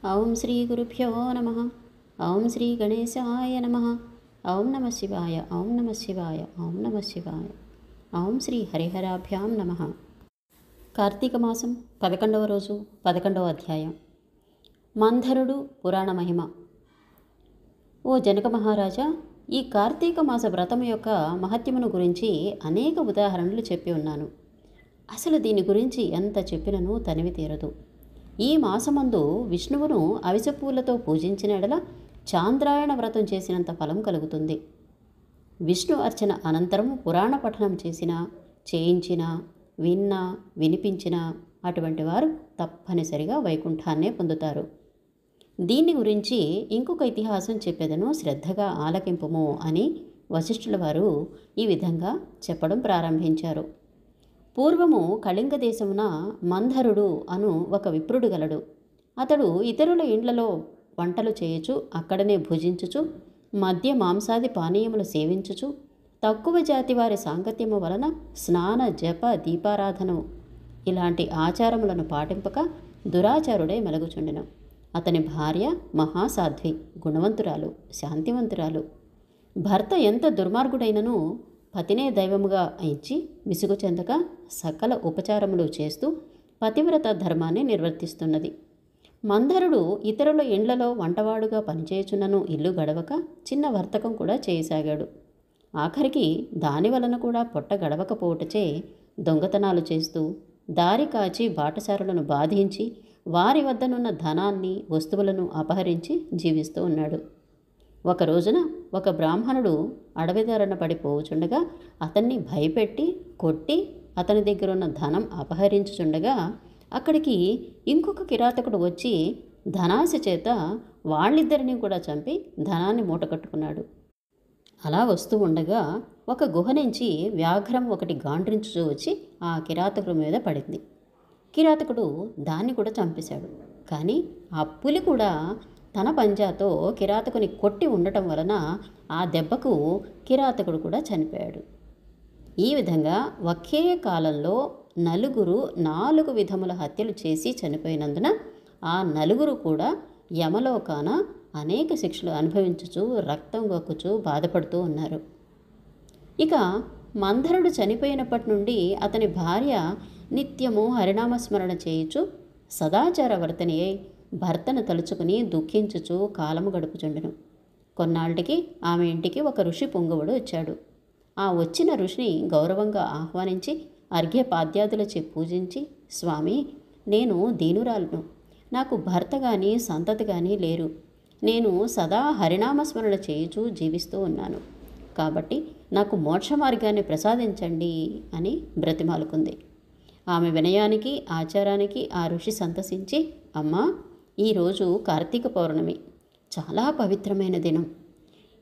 ఓం శ్రీ గురుభ్యో నమ. ఓం శ్రీ గణేశాయ నమ. ఓం నమ శివాయ. ఓం నమ శివాయ. ఓం నమ శివాయ. ఓం శ్రీ హరిహరాభ్యాం నమ. కార్తీక మాసం 11వ రోజు 11వ అధ్యాయం. మంధరుడు పురాణ మహిమ. ఓ జనక మహారాజా, ఈ కార్తీక మాస వ్రతం యొక్క మహత్యమును గురించి అనేక ఉదాహరణలు చెప్పి ఉన్నాను. అసలు దీని గురించి ఎంత చెప్పినను తనివి తీరదు. ఈ మాసమందు విష్ణువును అవిసెపూలతో పూజించిన ఎడల చాంద్రాయణ వ్రతం చేసినంత ఫలం కలుగుతుంది. విష్ణు అర్చన అనంతరం పురాణ పఠనం చేయించిన విన్నా వినిపించిన అటువంటి వారు తప్పనిసరిగా వైకుంఠాన్నే పొందుతారు. దీని గురించి ఇంకొక ఇతిహాసం చెప్పేదను, శ్రద్ధగా ఆలకింపుము అని వశిష్ఠుల వారు ఈ విధంగా చెప్పడం ప్రారంభించారు. పూర్వము కళింగ దేశమున మంధరుడు అను ఒక విప్రుడు గలడు. అతడు ఇతరుల ఇండ్లలో వంటలు చేయుచు, అక్కడనే భుజించుచు, మద్య మాంసాది పానీయములు సేవించుచు, తక్కువ జాతి వారి సాంగత్యము వలన స్నాన జప దీపారాధన ఇలాంటి ఆచారములను పాటింపక దురాచారుడే మెలగుచుండెను. అతని భార్య మహాసాధ్వి, గుణవంతురాలు, శాంతివంతురాలు. భర్త ఎంత దుర్మార్గుడైనను పతినే దైవముగా ఇచ్చి విసుగు చెందక సకల ఉపచారములు చేస్తూ పతివ్రత ధర్మాన్ని నిర్వర్తిస్తున్నది. మంధరుడు ఇతరుల ఇండ్లలో వంటవాడుగా పనిచేయుచున్నను ఇల్లు గడవక చిన్న వర్తకం కూడా చేయసాగాడు. ఆఖరికి దాని వలన కూడా పొట్ట గడవకపోవటచే దొంగతనాలు చేస్తూ దారి కాచి బాటసారులను బాధించి వారి వద్దనున్న ధనాన్ని వస్తువులను అపహరించి జీవిస్తూ ఉన్నాడు. ఒక రోజున ఒక బ్రాహ్మణుడు అడవిదారన పడిపోవుచుండగా అతన్ని భయపెట్టి కొట్టి అతని దగ్గరున్న ధనం అపహరించుచుండగా అక్కడికి ఇంకొక కిరాతకుడు వచ్చి ధనాశ చేత వాళ్ళిద్దరినీ కూడా చంపి ధనాన్ని మూటకట్టుకున్నాడు. అలా వస్తూ ఉండగా ఒక గుహ నుంచి వ్యాఘ్రం ఒకటి గాండ్రించుచూ వచ్చి ఆ కిరాతకుడి మీద పడింది. కిరాతకుడు దాన్ని కూడా చంపేశాడు. కానీ ఆ పులి కూడా తన పంజాతో కిరాతకుని కొట్టి ఉండటం వలన ఆ దెబ్బకు కిరాతకుడు కూడా చనిపోయాడు. ఈ విధంగా ఒకే కాలంలో నలుగురు 4 విధముల హత్యలు చేసి చనిపోయినందున ఆ నలుగురు కూడా యమలోకాన అనేక శిక్షలు అనుభవించుచు రక్తం గొక్కుచూ బాధపడుతూ ఉన్నారు. ఇక మంధరుడు చనిపోయినప్పటి నుండి అతని భార్య నిత్యము హరినామస్మరణ చేయుచు సదాచారవర్తని అయి భర్తను తలుచుకుని దుఃఖించుచు కాలము గడుపుచుండెను. కొన్నాళ్ళకి ఆమె ఇంటికి ఒక ఋషి పొంగువుడు వచ్చాడు. ఆ వచ్చిన ఋషిని గౌరవంగా ఆహ్వానించి అర్ఘ్యపాద్యాదులచే పూజించి, స్వామి, నేను దీనురాలను, నాకు భర్త కానీ సంతతి కానీ లేరు. నేను సదా హరినామస్మరణ చేయుచూ జీవిస్తూ ఉన్నాను. కాబట్టి నాకు మోక్ష మార్గాన్ని ప్రసాదించండి అని బ్రతిమాలుకుంది. ఆమె వినయానికి ఆచారానికి ఆ ఋషి సంతసించి, అమ్మా, ఈరోజు కార్తీక పౌర్ణమి, చాలా పవిత్రమైన దినం.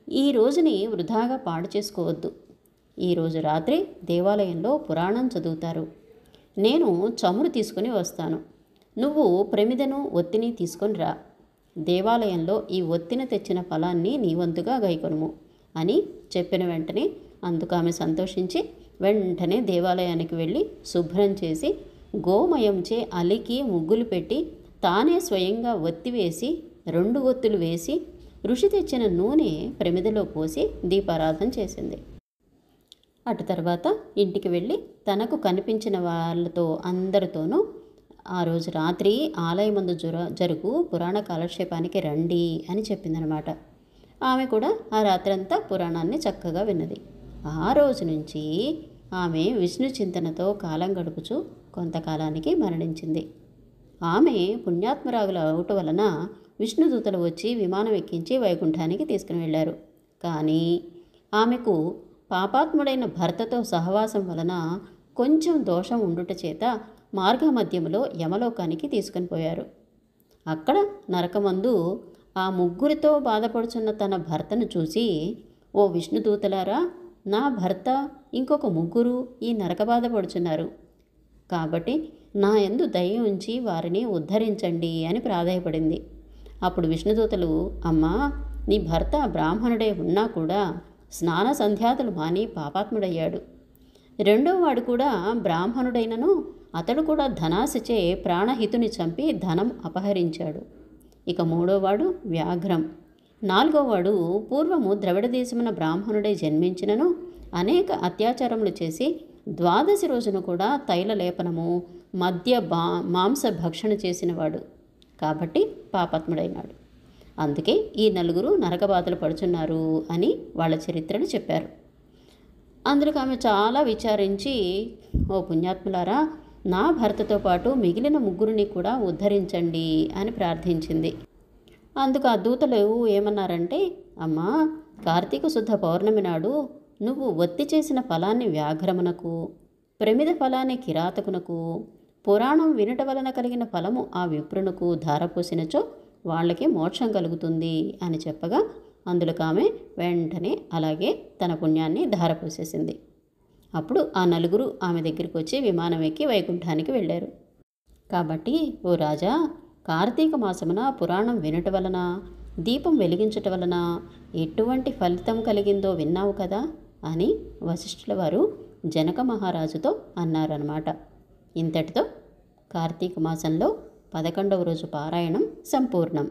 ఈ రోజుని వృధాగా పాడు చేసుకోవద్దు. ఈరోజు రాత్రి దేవాలయంలో పురాణం చదువుతారు. నేను చమురు తీసుకుని వస్తాను. నువ్వు ప్రమిదను ఒత్తిని తీసుకొని రా. దేవాలయంలో ఈ ఒత్తిన తెచ్చిన ఫలాన్ని నీ వంతుగా గైకొనుము అని చెప్పిన వెంటనే అందుకు ఆమె సంతోషించి వెంటనే దేవాలయానికి వెళ్ళి శుభ్రం చేసి గోమయంచే అలికి ముగ్గులు పెట్టి తానే స్వయంగా ఒత్తి వేసి 2 ఒత్తులు వేసి ఋషి తెచ్చిన నూనె ప్రమిదలో పోసి దీపారాధన చేసింది. అటు తర్వాత ఇంటికి వెళ్ళి తనకు కనిపించిన వాళ్ళతో అందరితోనూ ఆ రోజు రాత్రి ఆలయమందు జరుగు పురాణ కాలక్షేపానికి రండి అని చెప్పిందనమాట. ఆమె కూడా ఆ రాత్రంతా పురాణాన్ని చక్కగా విన్నది. ఆ రోజు నుంచి ఆమె విష్ణు చింతనతో కాలం గడుపుచూ కొంతకాలానికి మరణించింది. ఆమె పుణ్యాత్మరాగుల అవుట వలన విష్ణుదూతలు వచ్చి విమానం ఎక్కించి వైకుంఠానికి తీసుకుని వెళ్ళారు. కానీ ఆమెకు పాపాత్ముడైన భర్తతో సహవాసం వలన కొంచెం దోషం ఉండుట చేత మార్గమధ్యములో యమలోకానికి తీసుకుని పోయారు. అక్కడ నరకమందు ఆ ముగ్గురితో బాధపడుచున్న తన భర్తను చూసి, ఓ విష్ణుదూతలారా, నా భర్త ఇంకొక ముగ్గురు ఈ నరక బాధపడుచున్నారు. కాబట్టి నా యందు దయ ఉంచి వారిని ఉద్ధరించండి అని ప్రాధేయపడింది. అప్పుడు విష్ణుదూతలు, అమ్మా, నీ భర్త బ్రాహ్మణుడే ఉన్నా కూడా స్నాన సంధ్యాతులు మాని పాపాత్ముడయ్యాడు. రెండో వాడు కూడా బ్రాహ్మణుడైనను అతడు కూడా ధనాశచే ప్రాణహితుని చంపి ధనం అపహరించాడు. ఇక మూడోవాడు వ్యాఘ్రం. నాలుగోవాడు పూర్వము ద్రవిడ దేశమున బ్రాహ్మణుడై జన్మించినను అనేక అత్యాచారములు చేసి ద్వాదశి రోజున కూడా తైల లేపనము మద్య మాంస భక్షణ చేసినవాడు కాబట్టి పాపాత్ముడైనాడు. అందుకే ఈ నలుగురు నరకబాధలు పడుచున్నారు అని వాళ్ళ చరిత్రను చెప్పారు. అందుకు ఆమె చాలా విచారించి, ఓ పుణ్యాత్ములారా, నా భర్తతో పాటు మిగిలిన ముగ్గురిని కూడా ఉద్ధరించండి అని ప్రార్థించింది. అందుకు ఆ దూతలు ఏమన్నారంటే, అమ్మా, కార్తీక శుద్ధ పౌర్ణమి నాడు నువ్వు ఒత్తి చేసిన ఫలాన్ని వ్యాఘ్రమునకు, ప్రమిద ఫలాన్ని కిరాతకునకు, పురాణం వినుట వలన కలిగిన ఫలము ఆ విప్రునకు ధారపోసినచో వాళ్ళకి మోక్షం కలుగుతుంది అని చెప్పగా అందులోకి ఆమె వెంటనే అలాగే తన పుణ్యాన్ని ధారపోసేసింది. అప్పుడు ఆ నలుగురు ఆమె దగ్గరికి వచ్చి విమానం ఎక్కి వైకుంఠానికి వెళ్ళారు. కాబట్టి ఓ రాజా, కార్తీక మాసమున పురాణం వినుట వలన, దీపం వెలిగించటం వలన ఎటువంటి ఫలితం కలిగిందో విన్నావు కదా అని వశిష్ఠుల వారు జనక మహారాజుతో అన్నారన్నమాట. ఇంతటితో కార్తీక మాసంలో 11వ రోజు పారాయణం సంపూర్ణం.